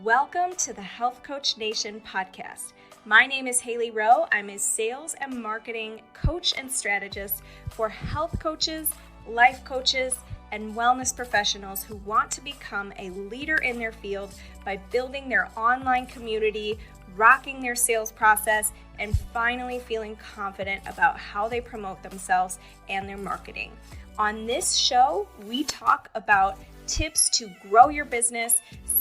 Welcome to the Health Coach Nation podcast. My name is Hailey Rowe. I'm a sales and marketing coach and strategist for health coaches, life coaches, and wellness professionals who want to become a leader in their field by building their online community, rocking their sales process, and finally feeling confident about how they promote themselves and their marketing. On this show, we talk about tips to grow your business,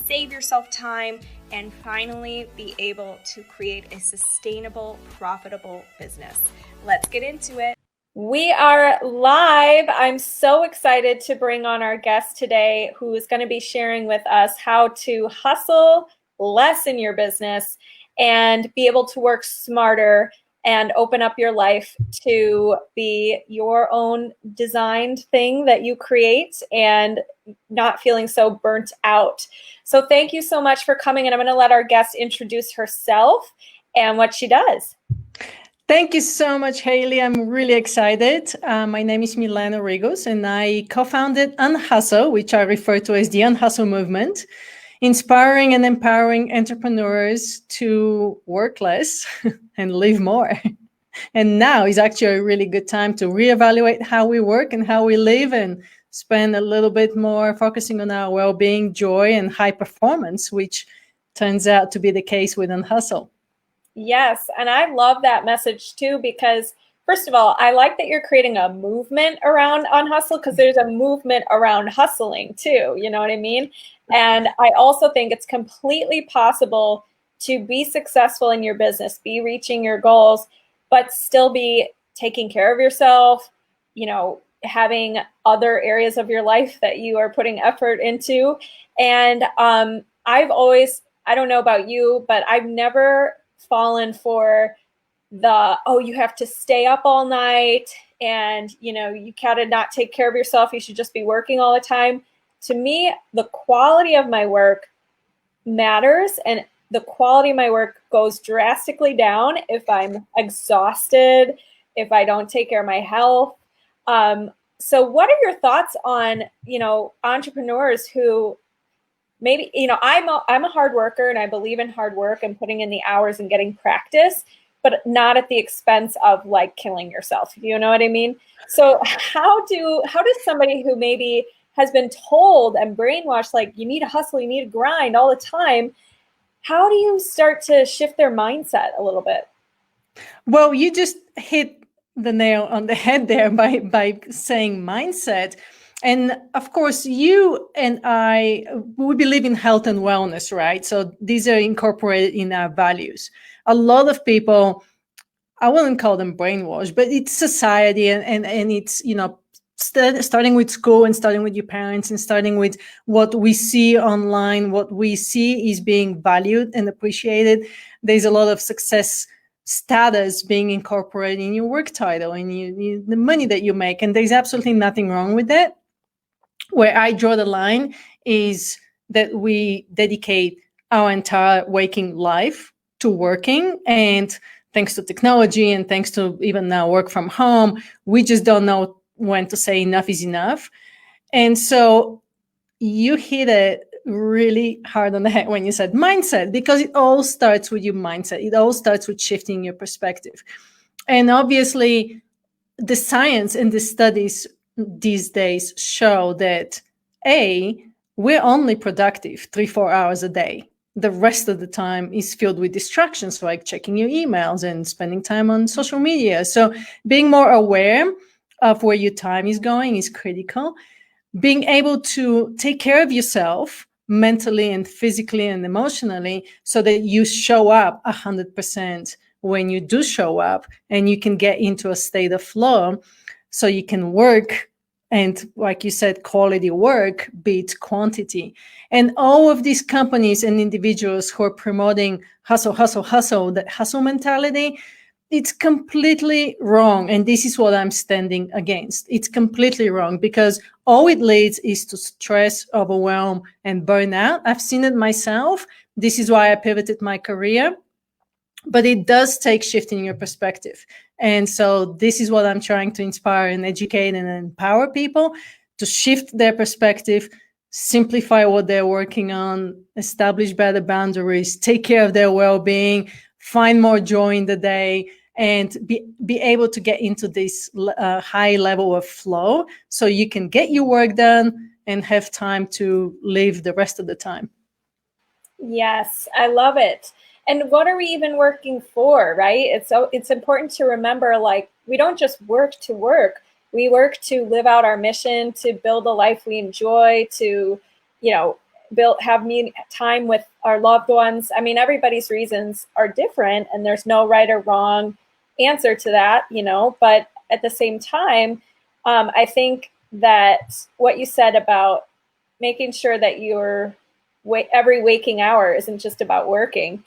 save yourself time, and finally be able to create a sustainable, profitable business. Let's get into it. We are live. I'm so excited to bring on our guest today, who is going to be sharing with us how to hustle less in your business and be able to work smarter and open up your life to be your own designed thing that you create and not feeling so burnt out. So thank you so much for coming, and I'm going to let our guest introduce herself and what she does. Thank you so much, Hailey. I'm really excited. My name is Milena Rigos, and I co-founded Unhustle, which I refer to as the Unhustle movement, inspiring and empowering entrepreneurs to work less and live more. And now is actually a really good time to reevaluate how we work and how we live and spend a little bit more focusing on our well-being, joy, and high performance, which turns out to be the case with Unhustle. Yes, and I love that message too, because first of all, I like that you're creating a movement around Unhustle, because there's a movement around hustling too, you know what I mean? And I also think it's completely possible to be successful in your business, be reaching your goals, but still be taking care of yourself, you know, having other areas of your life that you are putting effort into. And I've always, I don't know about you, but I've never fallen for the, oh, you have to stay up all night and, you know, you gotta not take care of yourself. You should just be working all the time. To me, the quality of my work matters, and the quality of my work goes drastically down if I'm exhausted, if I don't take care of my health. So what are your thoughts on, you know, entrepreneurs who maybe, you know, I'm a hard worker and I believe in hard work and putting in the hours and getting practice, but not at the expense of like killing yourself. You know what I mean? So how does somebody who maybe has been told and brainwashed, like you need to hustle, you need to grind all the time, how do you start to shift their mindset a little bit? Well, you just hit the nail on the head there by saying mindset. And of course, you and I, we believe in health and wellness, right? So these are incorporated in our values. A lot of people, I wouldn't call them brainwashed, but it's society and it's, you know, starting with school and starting with your parents and starting with what we see online, what we see is being valued and appreciated. There's a lot of success status being incorporated in your work title and the money that you make. And there's absolutely nothing wrong with that. Where I draw the line is that we dedicate our entire waking life to working, and thanks to technology and thanks to even now work from home, we just don't know when to say enough is enough. And so you hit it really hard on the head when you said mindset, because it all starts with your mindset. It all starts with shifting your perspective. And obviously, the science and the studies these days show that we're only productive 3-4 hours a day. The rest of the time is filled with distractions, like checking your emails and spending time on social media. So being more aware of where your time is going is critical. Being able to take care of yourself mentally and physically and emotionally so that you show up 100% when you do show up, and you can get into a state of flow so you can work. And like you said, quality work beats quantity. And all of these companies and individuals who are promoting hustle, hustle, hustle, that hustle mentality, it's completely wrong. And this is what I'm standing against. It's completely wrong, because all it leads is to stress, overwhelm, and burnout. I've seen it myself. This is why I pivoted my career. But it does take shifting your perspective. And so this is what I'm trying to inspire and educate and empower people to shift their perspective, simplify what they're working on, establish better boundaries, take care of their well-being, find more joy in the day, and be able to get into this high level of flow so you can get your work done and have time to live the rest of the time. Yes, I love it. And what are we even working for, right? It's important to remember, like, we don't just work to work. We work to live out our mission, to build a life we enjoy, to, you know, have time with our loved ones. I mean, everybody's reasons are different, and there's no right or wrong answer to that, you know. But at the same time, I think that what you said about making sure that every waking hour isn't just about working,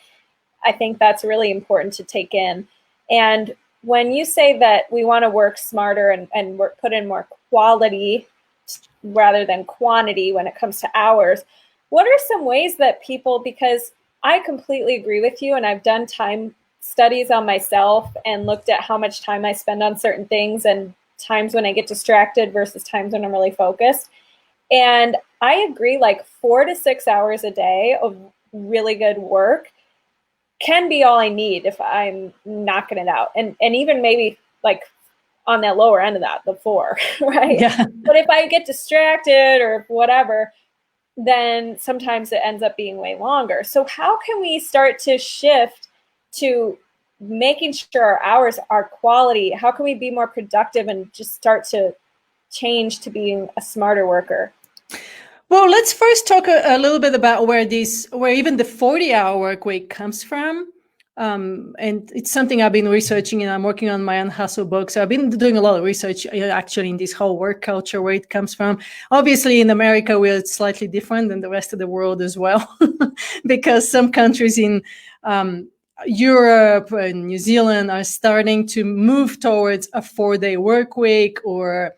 I think that's really important to take in. And when you say that we want to work smarter and put in more quality rather than quantity when it comes to hours, what are some ways that people, because I completely agree with you, and I've done time studies on myself and looked at how much time I spend on certain things and times when I get distracted versus times when I'm really focused. And I agree, like 4 to 6 hours a day of really good work can be all I need if I'm knocking it out. And even maybe like on that lower end of that, the 4, right? Yeah. But if I get distracted or whatever, then sometimes it ends up being way longer. So how can we start to shift to making sure our hours are quality? How can we be more productive and just start to change to being a smarter worker? Well, let's first talk a little bit about where even the 40-hour work week comes from. And it's something I've been researching, and I'm working on my Unhustle book. So I've been doing a lot of research actually in this whole work culture, where it comes from. Obviously, in America, we're slightly different than the rest of the world as well, because some countries in Europe and New Zealand are starting to move towards a 4-day work week or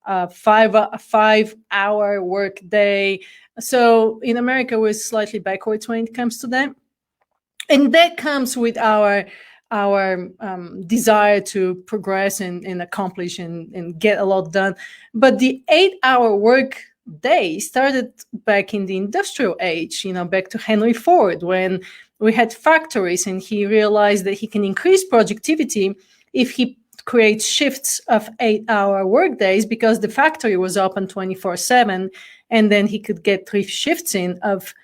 a 5-hour work day. So in America, we're slightly backwards when it comes to that. And that comes with our desire to progress and accomplish and get a lot done. But the 8-hour work day started back in the industrial age, you know, back to Henry Ford, when we had factories, and he realized that he can increase productivity if he creates shifts of 8-hour work days, because the factory was open 24/7, and then he could get 3 shifts in of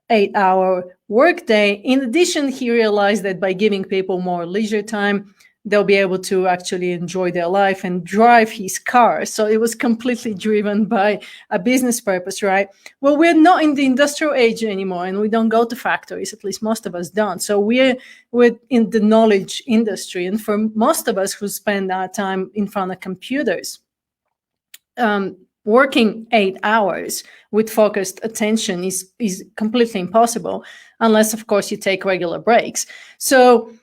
8-hour workday. In addition, he realized that by giving people more leisure time, they'll be able to actually enjoy their life and drive his car. So it was completely driven by a business purpose, right? Well, we're not in the industrial age anymore, and we don't go to factories. At least most of us don't. So we're in the knowledge industry. And for most of us who spend our time in front of computers, working 8 hours with focused attention is completely impossible, unless, of course, you take regular breaks. So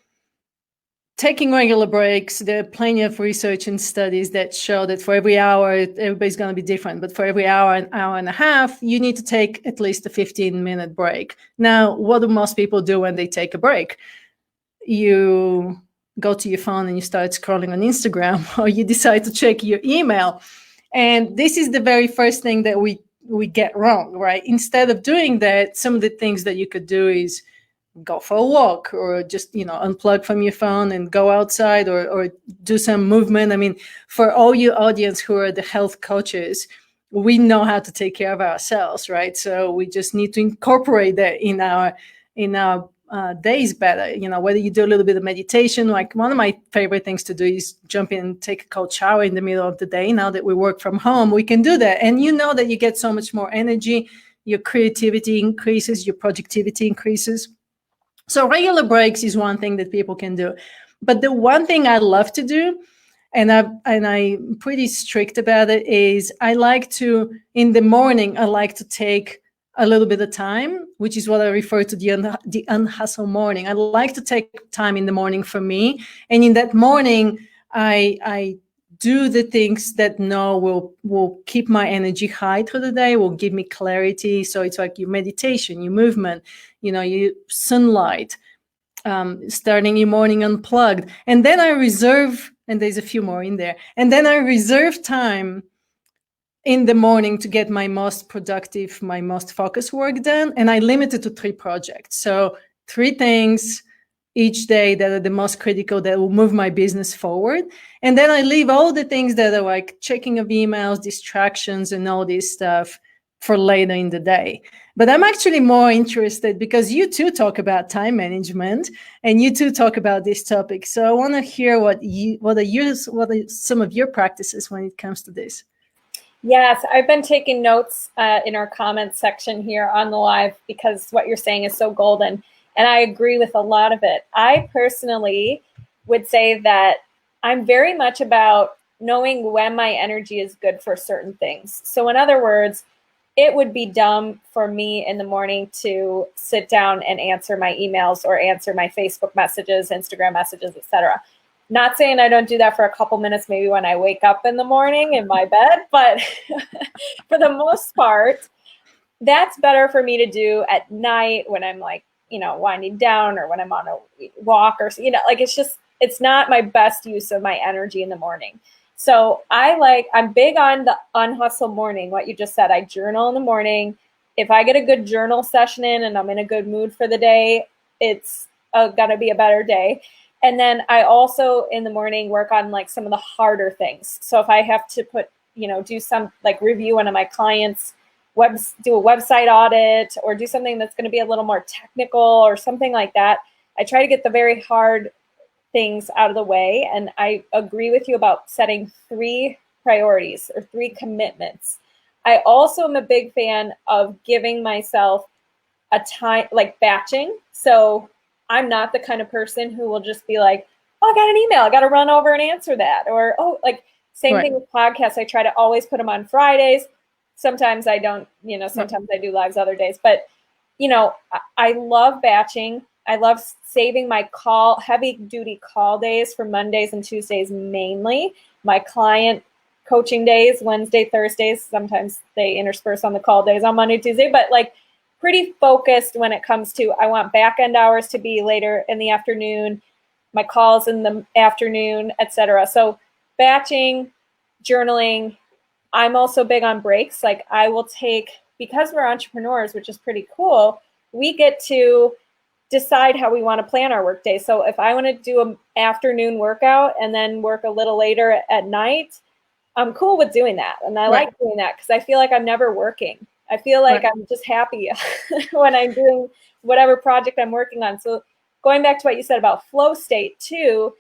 taking regular breaks, there are plenty of research and studies that show that for every hour, everybody's going to be different, but for every hour, an hour and a half, you need to take at least a 15-minute break. Now, what do most people do when they take a break? You go to your phone and you start scrolling on Instagram, or you decide to check your email. And this is the very first thing that we get wrong, right? Instead of doing that, some of the things that you could do is go for a walk, or just, you know, unplug from your phone and go outside, or do some movement. I mean, for all you audience who are the health coaches, we know how to take care of ourselves, right? So we just need to incorporate that in our days better. You know, whether you do a little bit of meditation, like one of my favorite things to do is jump in and take a cold shower in the middle of the day. Now that we work from home, we can do that. And you know that you get so much more energy, your creativity increases, your productivity increases. So regular breaks is one thing that people can do. But the one thing I love to do, and I'm pretty strict about it, is I like to, in the morning, I like to take a little bit of time, which is what I refer to the unhustle morning. I like to take time in the morning for me. And in that morning, I do the things that will keep my energy high through the day, will give me clarity. So it's like your meditation, your movement, you know, your sunlight, starting your morning unplugged. And then I reserve, and there's a few more in there, and then I reserve time in the morning to get my most productive, my most focused work done. And I limit it to 3 projects. So 3 things each day that are the most critical, that will move my business forward. And then I leave all the things that are like checking of emails, distractions, and all this stuff for later in the day. But I'm actually more interested, because you too talk about time management and you too talk about this topic. So I want to hear what are some of your practices when it comes to this. Yes, I've been taking notes in our comments section here on the live, because what you're saying is so golden. And I agree with a lot of it. I personally would say that I'm very much about knowing when my energy is good for certain things. So in other words, it would be dumb for me in the morning to sit down and answer my emails or answer my Facebook messages, Instagram messages, etc. Not saying I don't do that for a couple minutes, maybe when I wake up in the morning in my bed, but for the most part, that's better for me to do at night when I'm like, winding down, or when I'm on a walk, or, like, it's not my best use of my energy in the morning. So I'm big on the Unhustle morning, what you just said. I journal in the morning. If I get a good journal session in and I'm in a good mood for the day, it's gonna be a better day. And then I also in the morning work on like some of the harder things. So if I have to do some like review one of my clients' do a website audit, or do something that's going to be a little more technical or something like that, I try to get the very hard things out of the way. And I agree with you about setting 3 priorities or 3 commitments. I also am a big fan of giving myself a time, like batching. So I'm not the kind of person who will just be like, oh, I got an email, I got to run over and answer that. Or, same thing with podcasts. I try to always put them on Fridays. Sometimes I don't, sometimes I do lives other days, but, I love batching. I love saving my heavy duty call days for Mondays and Tuesdays, mainly my client coaching days, Wednesday, Thursdays. Sometimes they intersperse on the call days on Monday, Tuesday, but like pretty focused when it comes to, I want back end hours to be later in the afternoon, my calls in the afternoon, etc. So batching, journaling. I'm also big on breaks. Like I will take, because we're entrepreneurs, which is pretty cool, we get to decide how we want to plan our work day. So if I want to do an afternoon workout and then work a little later at night, I'm cool with doing that. And I like doing that because I feel like I'm never working. I feel like I'm just happy when I'm doing whatever project I'm working on. So going back to what you said about flow state too,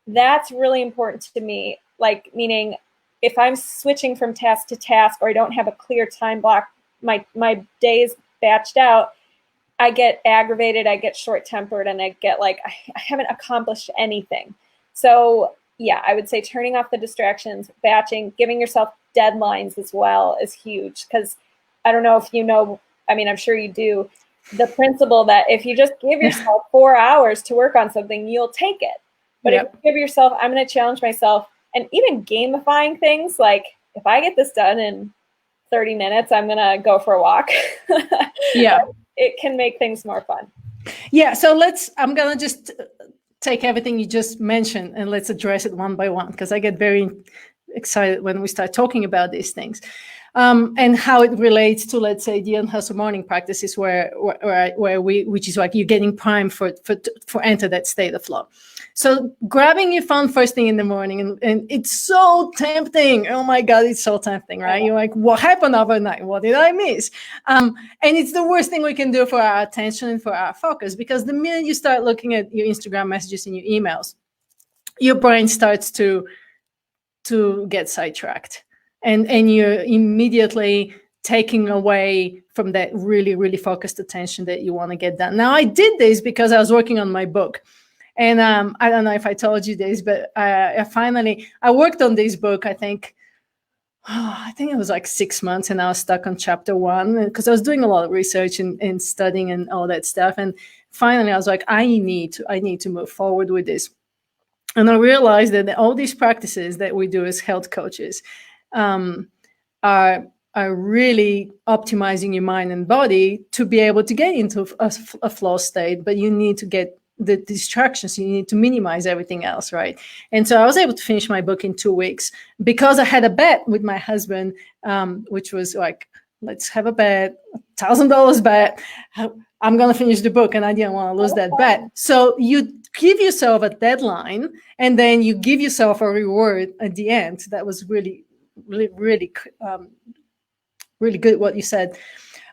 that's really important to me. Like, meaning if I'm switching from task to task, or I don't have a clear time block, my days batched out, I get aggravated, I get short-tempered, and I get like, I haven't accomplished anything. So yeah, I would say turning off the distractions, batching, giving yourself deadlines as well is huge. Because I don't know if you know, I mean, I'm sure you do, the principle that if you just give yourself 4 hours to work on something, you'll take it. But if you give yourself, I'm going to challenge myself, and even gamifying things, like if I get this done in 30 minutes, I'm going to go for a walk. It can make things more fun. Yeah. So I'm going to just take everything you just mentioned and let's address it one by one, because I get very excited when we start talking about these things. And how it relates to, let's say, the Unhustle morning practices, where which is like you're getting primed for enter that state of flow. So grabbing your phone first thing in the morning, and it's so tempting. Oh my God, it's so tempting, right? You're like, what happened overnight? What did I miss? And it's the worst thing we can do for our attention and for our focus, because the minute you start looking at your Instagram messages and your emails, your brain starts to get sidetracked. And you're immediately taking away from that really, really focused attention that you want to get done. Now, I did this because I was working on my book. And I don't know if I told you this, but I worked on this book, I think it was like 6 months, and I was stuck on chapter 1 because I was doing a lot of research and studying and all that stuff. And finally, I was like, I need to move forward with this. And I realized that all these practices that we do as health coaches are really optimizing your mind and body to be able to get into a flow state. But you need to get the distractions. You need to minimize everything else, right? And so I was able to finish my book in 2 weeks because I had a bet with my husband, which was like, let's have a bet, $1,000 bet. I'm going to finish the book, and I didn't want to lose that bet. So you give yourself a deadline, and then you give yourself a reward at the end. That was really, really, really, really good what you said.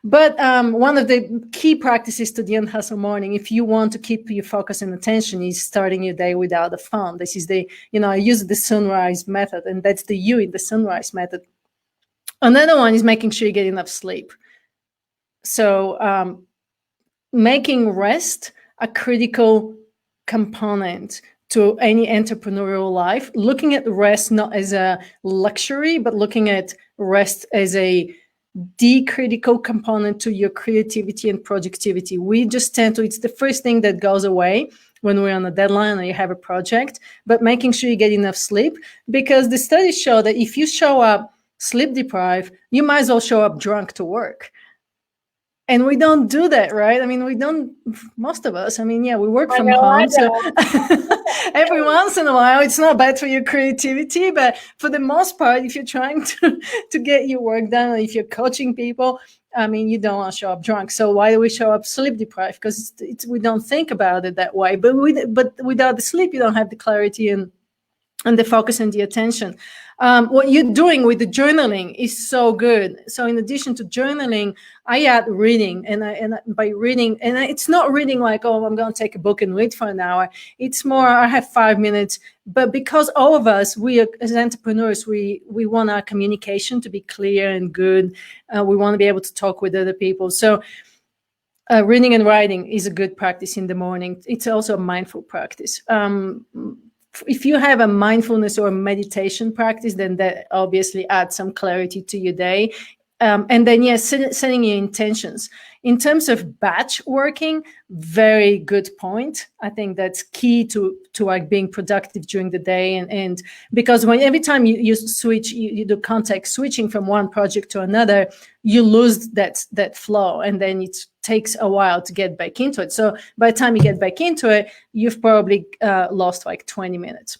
But one of the key practices to the Unhustle morning, if you want to keep your focus and attention, is starting your day without a phone. This is the, I use the sunrise method, and that's the U in the sunrise method. Another one is making sure you get enough sleep. So making rest a critical component to any entrepreneurial life, looking at rest not as a luxury, but looking at rest as a critical component to your creativity and productivity. We just tend to, it's the first thing that goes away when we're on a deadline or you have a project, but making sure you get enough sleep, because the studies show that if you show up sleep deprived, you might as well show up drunk to work. And we don't do that, right? I mean, we don't, most of us, we work from home. So every once in a while, it's not bad for your creativity. But for the most part, if you're trying to get your work done, or if you're coaching people, you don't want to show up drunk. So why do we show up sleep deprived? Because we don't think about it that way. But without the sleep, you don't have the clarity and the focus and the attention. What you're doing with the journaling is so good. So in addition to journaling, I add reading, and by reading, and it's not reading like, oh, I'm going to take a book and read for an hour. It's more, I have 5 minutes. But because all of us, we as entrepreneurs, we want our communication to be clear and good. We want to be able to talk with other people. So reading and writing is a good practice in the morning. It's also a mindful practice. If you have a mindfulness or a meditation practice, then that obviously adds some clarity to your day. And then, yes, setting your intentions. In terms of batch working, very good point. I think that's key to like being productive during the day. And because every time you switch, you do context switching from one project to another, you lose that flow. And then it takes a while to get back into it. So by the time you get back into it, you've probably lost like 20 minutes.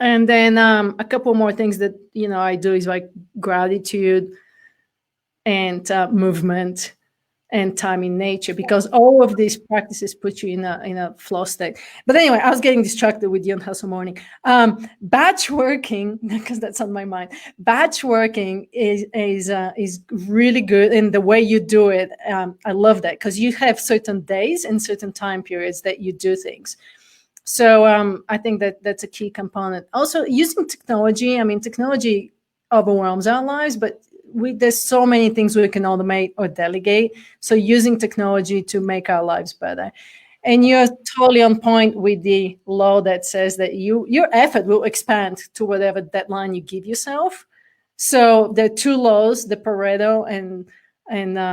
And then a couple more things that, I do is like gratitude and movement and time in nature, because all of these practices put you in a flow state. But anyway, I was getting distracted with the Unhustle morning. Batch working, because that's on my mind. Batch working is really good, and the way you do it, I love that, because you have certain days and certain time periods that you do things. So I think that's a key component. Also, using technology. Technology overwhelms our lives, but there's so many things we can automate or delegate. So using technology to make our lives better. And you're totally on point with the law that says that your effort will expand to whatever deadline you give yourself. So there are two laws, the Pareto and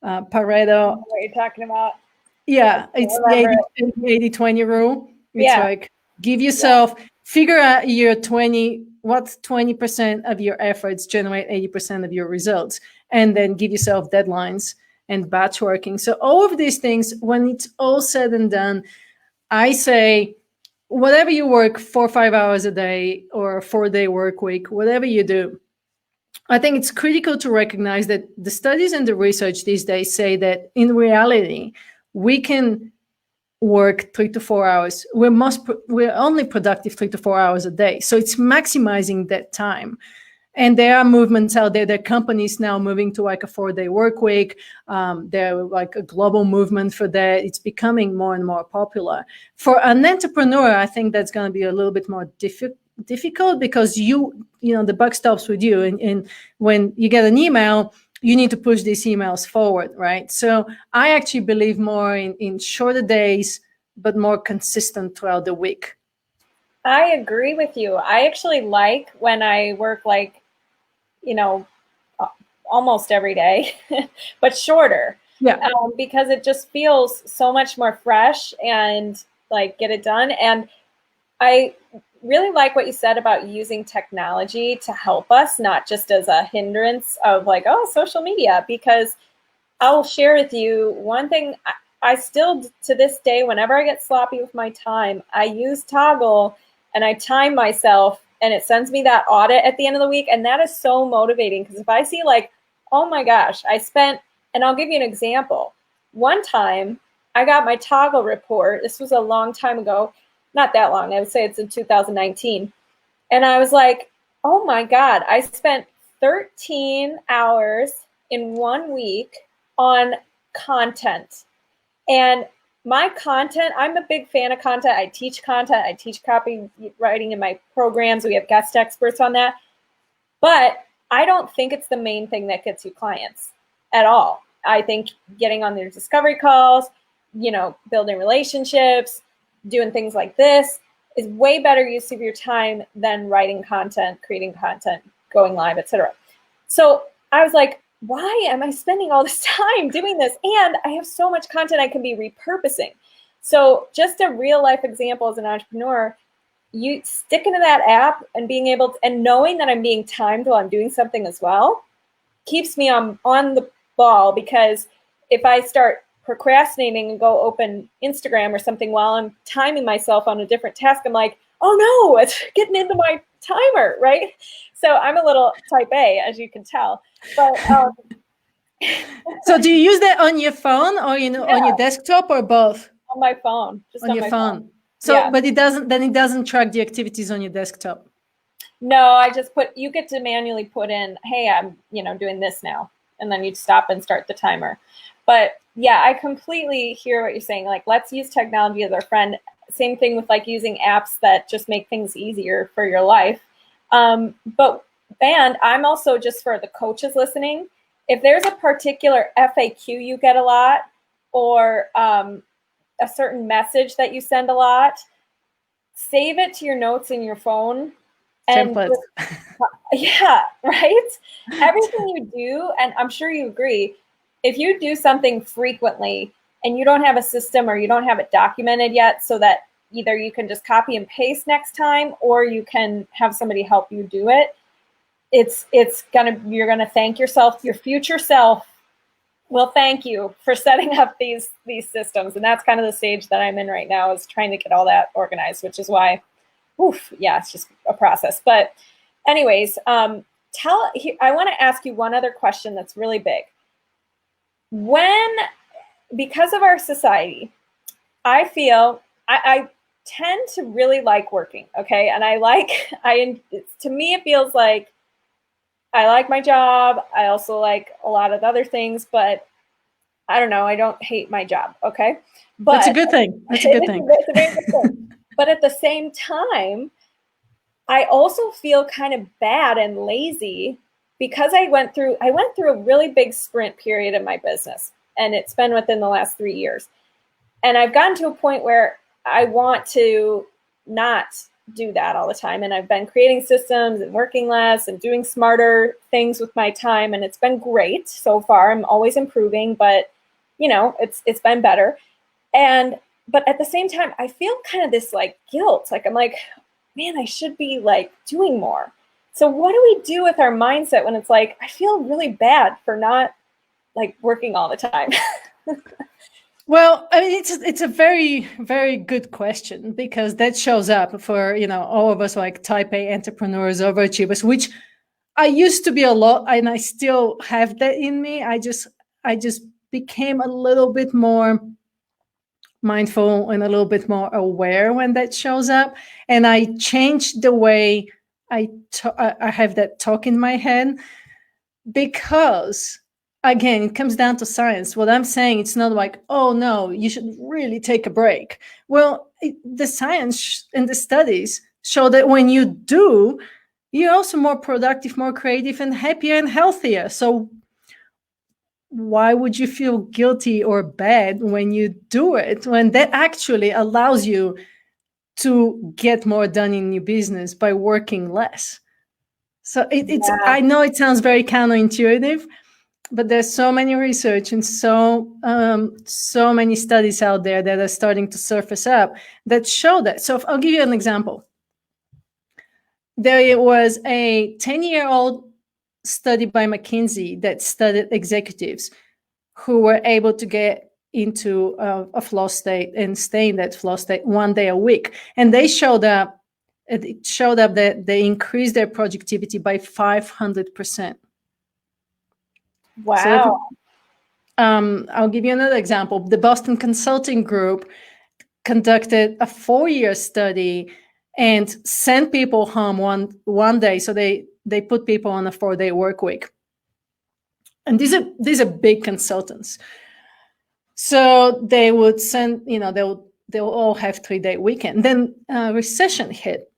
Pareto. What you're talking about? Yeah, it's the 80-20 rule. It's like give yourself, figure out your 20% of your efforts generate 80% of your results, and then give yourself deadlines and batch working. So all of these things, when it's all said and done, I say, whatever you work 4 or 5 hours a day or a 4-day work week, whatever you do, I think it's critical to recognize that the studies and the research these days say that in reality, we can work 3 to 4 hours. We're only productive 3 to 4 hours a day. So it's maximizing that time. And there are movements out there. There are companies now moving to like a 4-day work week. There are like a global movement for that. It's becoming more and more popular. For an entrepreneur, I think that's going to be a little bit more difficult, because the buck stops with you. And when you get an email, you need to push these emails forward, right? So I actually believe more in shorter days, but more consistent throughout the week. I agree with you. I actually like when I work almost every day, but shorter. Yeah. Because it just feels so much more fresh and like get it done. And I really like what you said about using technology to help us, not just as a hindrance of like, oh, social media, because I'll share with you one thing. I still, to this day, whenever I get sloppy with my time, I use Toggle and I time myself, and it sends me that audit at the end of the week. And that is so motivating, because if I see like, oh my gosh, I spent, and I'll give you an example. One time I got my Toggle report. This was a long time ago, not that long. I would say it's in 2019. And I was like, oh my God, I spent 13 hours in 1 week on content. And my content, I'm a big fan of content. I teach content. I teach copywriting in my programs. We have guest experts on that. But I don't think it's the main thing that gets you clients at all. I think getting on their discovery calls, building relationships, doing things like this is way better use of your time than writing content, creating content, going live, etc. So I was like, why am I spending all this time doing this? And I have so much content I can be repurposing. So just a real life example as an entrepreneur, you stick into that app and being able to, and knowing that I'm being timed while I'm doing something as well, keeps me on the ball. Because if I start procrastinating and go open Instagram or something while I'm timing myself on a different task, I'm like, oh no, it's getting into my timer, right? So I'm a little type A, as you can tell. But so do you use that on your phone or on your desktop, or both? On my phone, just on your my phone. So, yeah. But it doesn't track the activities on your desktop. No, I just you get to manually put in, hey, I'm doing this now, and then you'd stop and start the timer. But yeah, I completely hear what you're saying. Like, let's use technology as our friend. Same thing with like using apps that just make things easier for your life. And I'm also, just for the coaches listening, if there's a particular FAQ you get a lot, or a certain message that you send a lot, save it to your notes in your phone. And yeah, right? Everything you do, and I'm sure you agree, if you do something frequently and you don't have a system or you don't have it documented yet, so that either you can just copy and paste next time or you can have somebody help you do it, you're gonna thank yourself. Your future self will thank you for setting up these systems. And that's kind of the stage that I'm in right now, is trying to get all that organized, which is why, it's just a process. But anyways, I want to ask you one other question that's really big. Because of our society, I feel I tend to really like working, okay? And to me, it feels like I like my job. I also like a lot of other things, but I don't know. I don't hate my job, okay? But that's a good thing. That's a good thing. It's a very good thing. But at the same time, I also feel kind of bad and lazy, because I went through a really big sprint period in my business, and it's been within the last 3 years. And I've gotten to a point where I want to not do that all the time. And I've been creating systems and working less and doing smarter things with my time. And it's been great so far. I'm always improving, but it's been better. But at the same time, I feel kind of this like guilt. Like, I'm like, man, I should be like doing more. So what do we do with our mindset when it's like, I feel really bad for not like working all the time? Well, I mean, it's a very, very good question, because that shows up for, all of us like type A entrepreneurs, overachievers, which I used to be a lot, and I still have that in me. I just became a little bit more mindful and a little bit more aware when that shows up. And I changed the way I have that talk in my head, because again, it comes down to science. What I'm saying, it's not like, oh no, you should really take a break. Well, the science and the studies show that when you do, you're also more productive, more creative, and happier and healthier. So why would you feel guilty or bad when you do it, when that actually allows you to get more done in your business by working less? So I know it sounds very counterintuitive, but there's so many research and so many studies out there that are starting to surface up that show that. So I'll give you an example. There was a 10-year-old study by McKinsey that studied executives who were able to get into a flow state and stay in that flow state 1 day a week. And they showed up, it showed up that they increased their productivity by 500%. Wow. So, I'll give you another example. The Boston Consulting Group conducted a 4-year study and sent people home one day. So they put people on a 4-day work week. And these are big consultants. So they would send, they'll all have 3-day weekend. Then recession hit.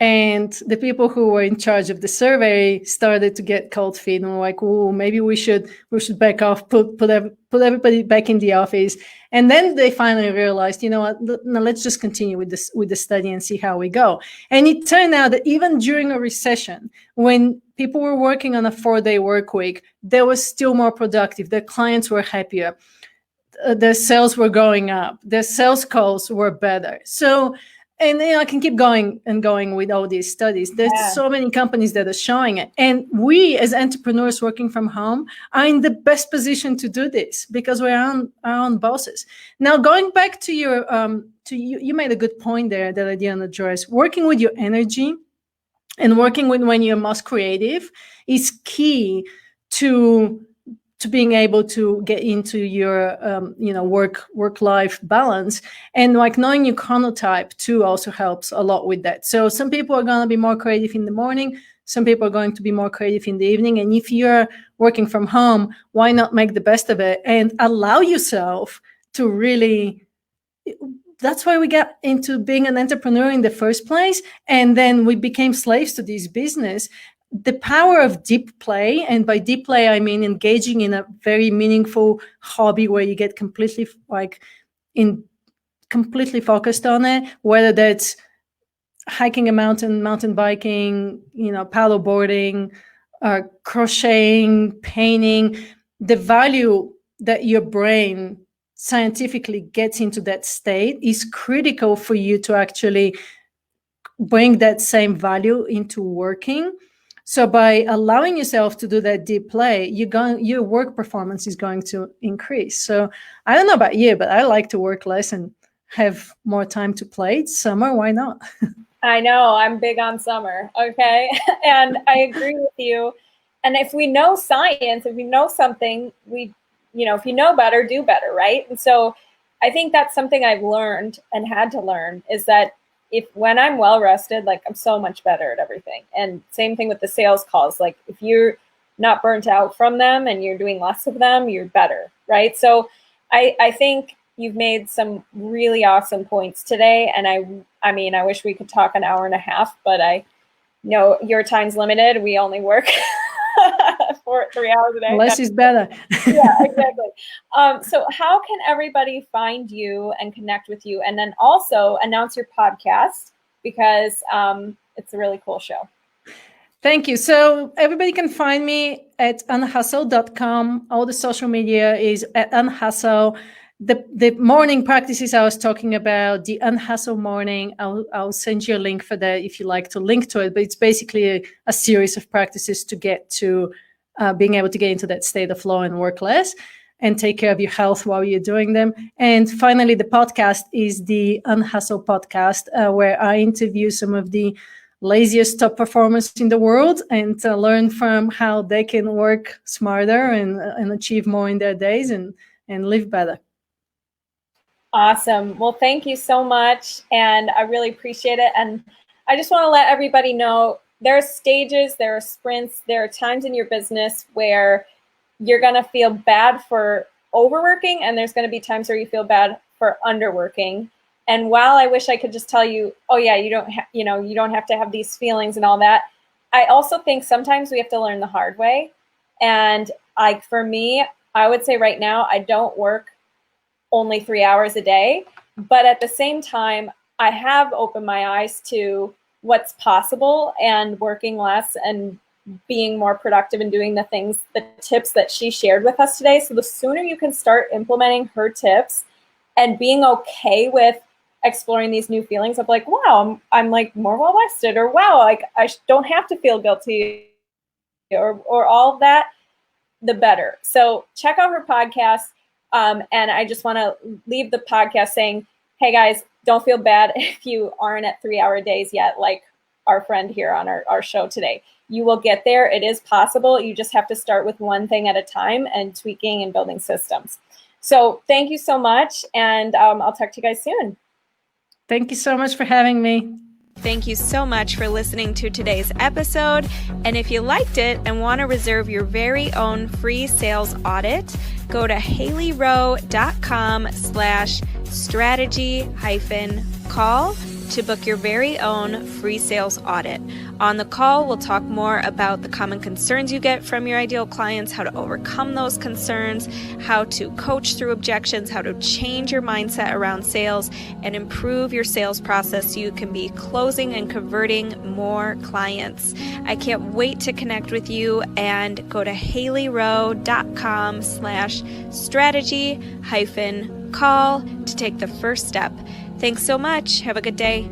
And the people who were in charge of the survey started to get cold feet and were like, "Oh, maybe we should back off, put everybody back in the office." And then they finally realized, you know what? No, let's just continue with the study and see how we go. And it turned out that even during a recession, when people were working on a 4-day work week, they were still more productive. Their clients were happier. Their sales were going up. Their sales calls were better. So. And I can keep going and going with all these studies. There's so many companies that are showing it. And we as entrepreneurs working from home are in the best position to do this because we're our own bosses. Now, going back to your, you made a good point there that I didn't address. Working with your energy and working with when you're most creative is key to being able to get into your work-life balance. And like knowing your chronotype too also helps a lot with that. So some people are going to be more creative in the morning, some people are going to be more creative in the evening. And if you're working from home, why not make the best of it and allow yourself to really, that's why we got into being an entrepreneur in the first place. And then we became slaves to this business. The power of deep play, and by deep play, I mean engaging in a very meaningful hobby where you get completely focused on it, whether that's hiking a mountain biking, paddle boarding, crocheting, painting. The value that your brain scientifically gets into that state is critical for you to actually bring that same value into working. So by allowing yourself to do that deep play, your work performance is going to increase. So I don't know about you, but I like to work less and have more time to play. It's summer, why not? I know, I'm big on summer, okay? And I agree with you. And if we know science, if we know something, if you know better, do better, right? And so I think that's something I've learned and had to learn is that when I'm well rested, like I'm so much better at everything. And same thing with the sales calls. Like if you're not burnt out from them and you're doing less of them, you're better, right? So I think you've made some really awesome points today. And I mean, I wish we could talk an hour and a half, but I know your time's limited. We only work for 3 hours a day. Less is better. Yeah, exactly. So how can everybody find you and connect with you? And then also announce your podcast because it's a really cool show. Thank you. So everybody can find me at unhustle.com. All the social media is at Unhustle. The morning practices I was talking about, the Unhustle morning, I'll send you a link for that if you like to link to it. But it's basically a series of practices to get to being able to get into that state of flow and work less and take care of your health while you're doing them. And finally, the podcast is the Unhustle podcast, where I interview some of the laziest top performers in the world and learn from how they can work smarter and achieve more in their days and live better. Awesome. Well, thank you so much. And I really appreciate it. And I just want to let everybody know there are stages, there are sprints, there are times in your business where you're going to feel bad for overworking, and there's going to be times where you feel bad for underworking. And while I wish I could just tell you, oh yeah, you don't have to have these feelings and all that, I also think sometimes we have to learn the hard way. And for me, I would say right now, I don't work only 3 hours a day, but at the same time, I have opened my eyes to what's possible and working less and being more productive and doing the tips that she shared with us today. So the sooner you can start implementing her tips and being okay with exploring these new feelings of like, wow, I'm like more well rested, or wow, like I don't have to feel guilty, or all of that, the better. So check out her podcast. And I just want to leave the podcast saying, hey guys, don't feel bad if you aren't at 3-hour days yet, like our friend here on our show today. You will get there. It is possible. You just have to start with one thing at a time and tweaking and building systems. So thank you so much. And I'll talk to you guys soon. Thank you so much for having me. Thank you so much for listening to today's episode. And if you liked it and want to reserve your very own free sales audit, go to haileyrowe.com/strategy-call to book your very own free sales audit. On the call, we'll talk more about the common concerns you get from your ideal clients, how to overcome those concerns, how to coach through objections, how to change your mindset around sales, and improve your sales process so you can be closing and converting more clients. I can't wait to connect with you, and go to haileyrowe.com/strategy-call to take the first step. Thanks so much. Have a good day.